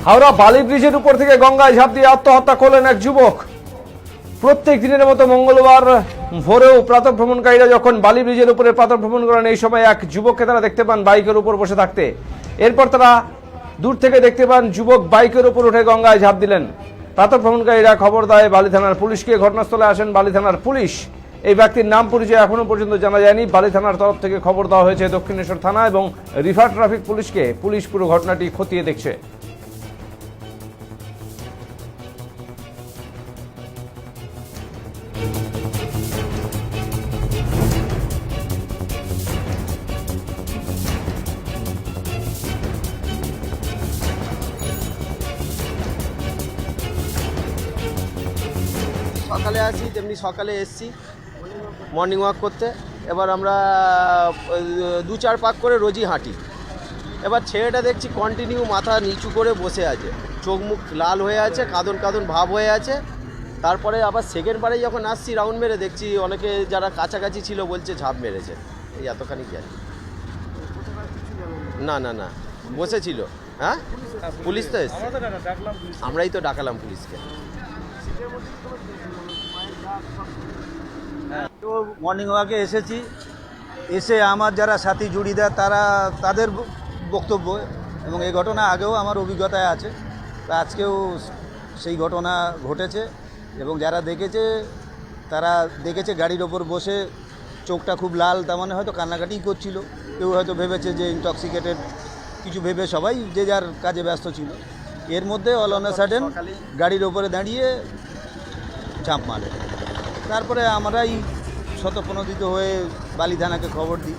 হাওড়া বালি ব্রিজের উপর থেকে গঙ্গায় ঝাঁপ দিয়ে আত্মহত্যা করলেন এক যুবক। প্রত্যেক দিনের মতো মঙ্গলবার ভোরেও প্রাতঃভ্রমণকারীরা যখন বালি ব্রিজের উপরে প্রাতঃভ্রমণ করেন, এই সময় এক যুবককে তারা দেখতে পান বাইকের উপর বসে থাকতে। এরপর তারা দূর থেকে দেখতে পান যুবক বাইকের উপর উঠে গঙ্গায় ঝাঁপ দিলেন। প্রাতঃভ্রমণকারীরা খবর দেয় বালি থানার পুলিশকে। ঘটনাস্থলে আসেন বালি থানার পুলিশ। এই ব্যক্তির নাম পরিচয় এখনো পর্যন্ত জানা যায়নি। বালি থানার তরফ থেকে খবর দেওয়া হয়েছে দক্ষিণেশ্বর থানা এবং রিভার ট্রাফিক পুলিশকে। পুলিশ পুরো ঘটনাটি খতিয়ে দেখছে। সকালে আসি, তেমনি সকালে এসছি মর্নিং ওয়াক করতে। এবার আমরা 2-4 পাক করে রোজই হাঁটি। এবার ছেলেটা দেখছি কন্টিনিউ মাথা নিচু করে বসে আছে, চোখ মুখ লাল হয়ে আছে, কাঁদন কাঁদন ভাব হয়ে আছে। তারপরে আবার সেকেন্ড বারে যখন আসছি রাউন্ড মেরে দেখছি অনেকে যারা কাছাকাছি ছিল বলছে ঝাঁপ মেরেছে। এই এতখানি জানি না, না না বসেছিল। হ্যাঁ, পুলিশ তো এসছে, আমরাই তো ডাকালাম পুলিশকে। তো মর্নিং ওয়াকে এসেছি, এসে আমার যারা সাথী জুড়িদার তাদের বক্তব্য এবং এই ঘটনা আগেও আমার অভিজ্ঞতায় আছে। তা আজকেও সেই ঘটনা ঘটেছে এবং যারা দেখেছে তারা দেখেছে গাড়ির ওপর বসে চোখটা খুব লাল, তার মানে হয়তো কান্নাকাটিই করছিল। কেউ হয়তো ভেবেছে যে ইনটক্সিকেটেড, কিছু ভেবে সবাই যে যার কাজে ব্যস্ত ছিল। এর মধ্যে অল অন এ সাডেন গাড়ির ওপরে দাঁড়িয়ে ঝাঁপ মারে। তারপরে আমরাই স্বতঃপ্রণোদিত হয়ে বালি থানাকে খবর দিই।